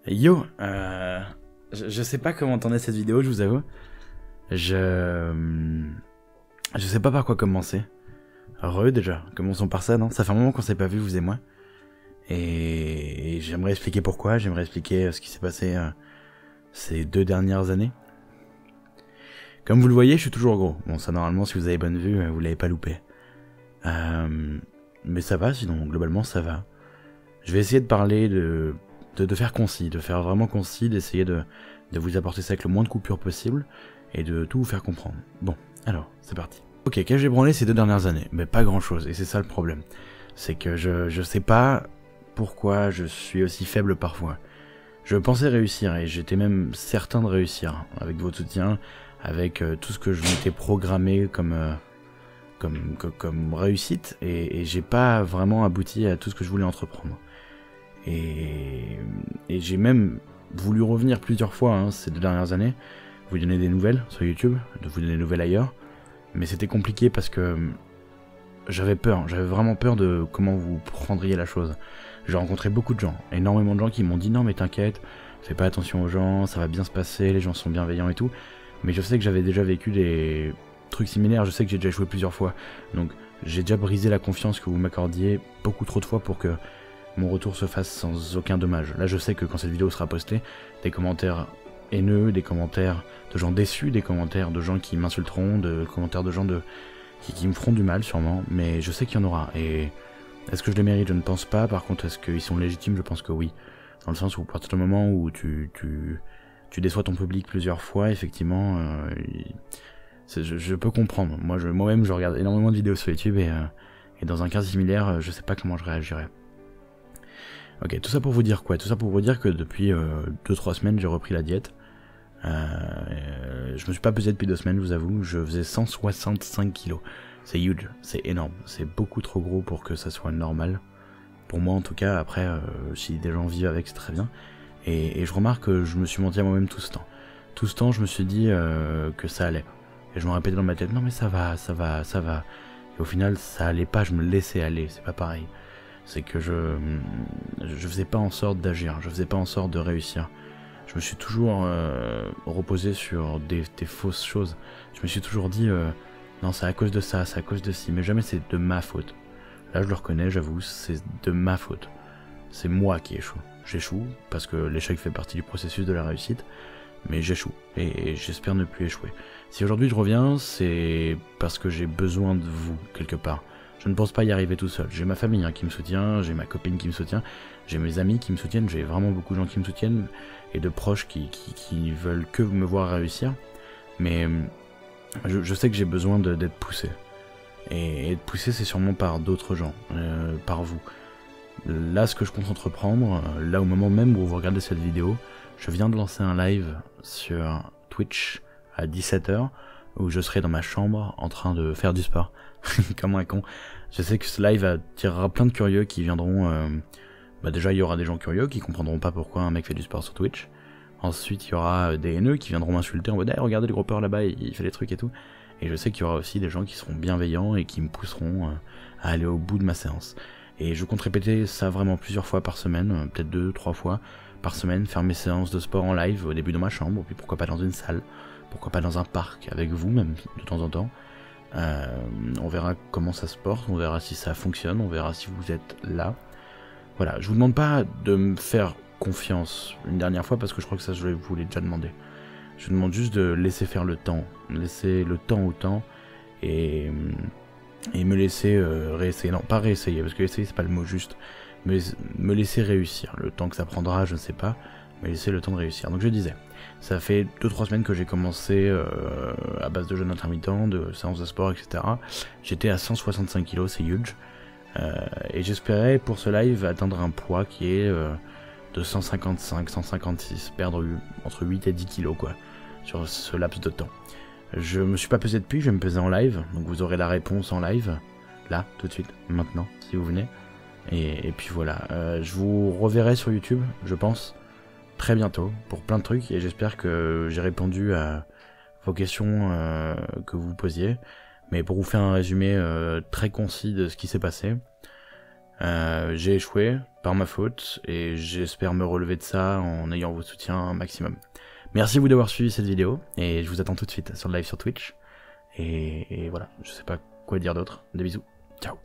Yo, je sais pas comment tourner cette vidéo, je vous avoue. Je sais pas par quoi commencer. Déjà, commençons par ça, non? Ça fait un moment qu'on s'est pas vu, vous et moi. Et j'aimerais expliquer pourquoi, j'aimerais expliquer ce qui s'est passé ces 2 dernières années. Comme vous le voyez, je suis toujours gros. Bon, ça normalement, si vous avez bonne vue, vous l'avez pas loupé. Mais ça va, sinon, globalement, ça va. Je vais essayer de parler de faire concis, de faire vraiment concis, d'essayer de vous apporter ça avec le moins de coupures possible, et de tout vous faire comprendre. Bon, alors, c'est parti. Ok, qu'est-ce que j'ai branlé ces 2 dernières années? Mais pas grand chose, et c'est ça le problème. C'est que je sais pas pourquoi je suis aussi faible parfois. Je pensais réussir, et j'étais même certain de réussir, avec votre soutien, avec tout ce que je m'étais programmé comme réussite, et j'ai pas vraiment abouti à tout ce que je voulais entreprendre. Et j'ai même voulu revenir plusieurs fois ces 2 dernières années, vous donner des nouvelles sur YouTube, de vous donner des nouvelles ailleurs, mais c'était compliqué parce que j'avais vraiment peur de comment vous prendriez la chose. J'ai rencontré beaucoup de gens, énormément de gens qui m'ont dit non mais t'inquiète, fais pas attention aux gens, ça va bien se passer, les gens sont bienveillants et tout, mais je sais que j'avais déjà vécu des trucs similaires, je sais que j'ai déjà échoué plusieurs fois, donc j'ai déjà brisé la confiance que vous m'accordiez beaucoup trop de fois pour que mon retour se fasse sans aucun dommage. Là je sais que quand cette vidéo sera postée, des commentaires haineux, des commentaires de gens déçus, des commentaires de gens qui m'insulteront, des commentaires de gens qui me feront du mal sûrement, mais je sais qu'il y en aura, et est-ce que je les mérite? Je ne pense pas. Par contre, est-ce qu'ils sont légitimes? Je pense que oui, dans le sens où à partir du moment où tu déçois ton public plusieurs fois, effectivement, je peux comprendre. Moi-même je regarde énormément de vidéos sur YouTube, et dans un cas similaire, je sais pas comment je réagirais. Ok, tout ça pour vous dire quoi? Tout ça pour vous dire que depuis 2-3 semaines, j'ai repris la diète. Je me suis pas pesé depuis 2 semaines, je vous avoue. Je faisais 165 kilos. C'est huge, c'est énorme. C'est beaucoup trop gros pour que ça soit normal. Pour moi en tout cas, après, si des gens vivent avec, c'est très bien. Et je remarque que je me suis menti à moi-même tout ce temps. Tout ce temps, je me suis dit que ça allait. Et je me répétais dans ma tête, non mais ça va, ça va, ça va. Et au final, ça allait pas, je me laissais aller, c'est pas pareil. C'est que je faisais pas en sorte d'agir, je faisais pas en sorte de réussir. Je me suis toujours reposé sur des fausses choses. Je me suis toujours dit, non c'est à cause de ça, c'est à cause de ci, mais jamais c'est de ma faute. Là je le reconnais, j'avoue, c'est de ma faute. C'est moi qui échoue. J'échoue, parce que l'échec fait partie du processus de la réussite, mais j'échoue, et j'espère ne plus échouer. Si aujourd'hui je reviens, c'est parce que j'ai besoin de vous, quelque part. Je ne pense pas y arriver tout seul. J'ai ma famille qui me soutient, j'ai ma copine qui me soutient, j'ai mes amis qui me soutiennent, j'ai vraiment beaucoup de gens qui me soutiennent, et de proches qui veulent que me voir réussir. Mais je sais que j'ai besoin d'être poussé. Et être poussé, c'est sûrement par d'autres gens, par vous. Là, ce que je compte entreprendre, là au moment même où vous regardez cette vidéo, je viens de lancer un live sur Twitch à 17h, où je serai dans ma chambre en train de faire du sport, comme un con. Je sais que ce live attirera plein de curieux qui viendront... déjà il y aura des gens curieux qui comprendront pas pourquoi un mec fait du sport sur Twitch. Ensuite il y aura des haineux qui viendront m'insulter en mode hey, regardez le gros peur là-bas, il fait des trucs et tout. Et je sais qu'il y aura aussi des gens qui seront bienveillants et qui me pousseront à aller au bout de ma séance. Et je compte répéter ça vraiment plusieurs fois par semaine, peut-être 2-3 fois par semaine, faire mes séances de sport en live au début dans ma chambre, puis pourquoi pas dans une salle, pourquoi pas dans un parc avec vous même de temps en temps. On verra comment ça se porte, on verra si ça fonctionne, on verra si vous êtes là. Voilà, je vous demande pas de me faire confiance une dernière fois parce que je crois que ça je vous l'ai déjà demandé. Je vous demande juste de laisser faire le temps, laisser le temps au temps et me laisser réessayer, non pas réessayer parce que essayer c'est pas le mot juste, mais me laisser réussir. Le temps que ça prendra je ne sais pas, mais laisser le temps de réussir. Donc je disais, ça fait 2-3 semaines que j'ai commencé à base de jeûne intermittent, de séances de sport, etc. J'étais à 165 kg, c'est huge. Et j'espérais pour ce live atteindre un poids qui est de 155, 156, perdre entre 8 et 10 kilos quoi, sur ce laps de temps. Je me suis pas pesé depuis, je vais me peser en live, donc vous aurez la réponse en live, là, tout de suite, maintenant, si vous venez. Et puis voilà, je vous reverrai sur YouTube, je pense, très bientôt, pour plein de trucs, et j'espère que j'ai répondu à vos questions que vous posiez. Mais pour vous faire un résumé très concis de ce qui s'est passé, j'ai échoué, par ma faute, et j'espère me relever de ça en ayant vos soutiens un maximum. Merci à vous d'avoir suivi cette vidéo, et je vous attends tout de suite sur le live sur Twitch. Et voilà, je sais pas quoi dire d'autre. Des bisous, ciao.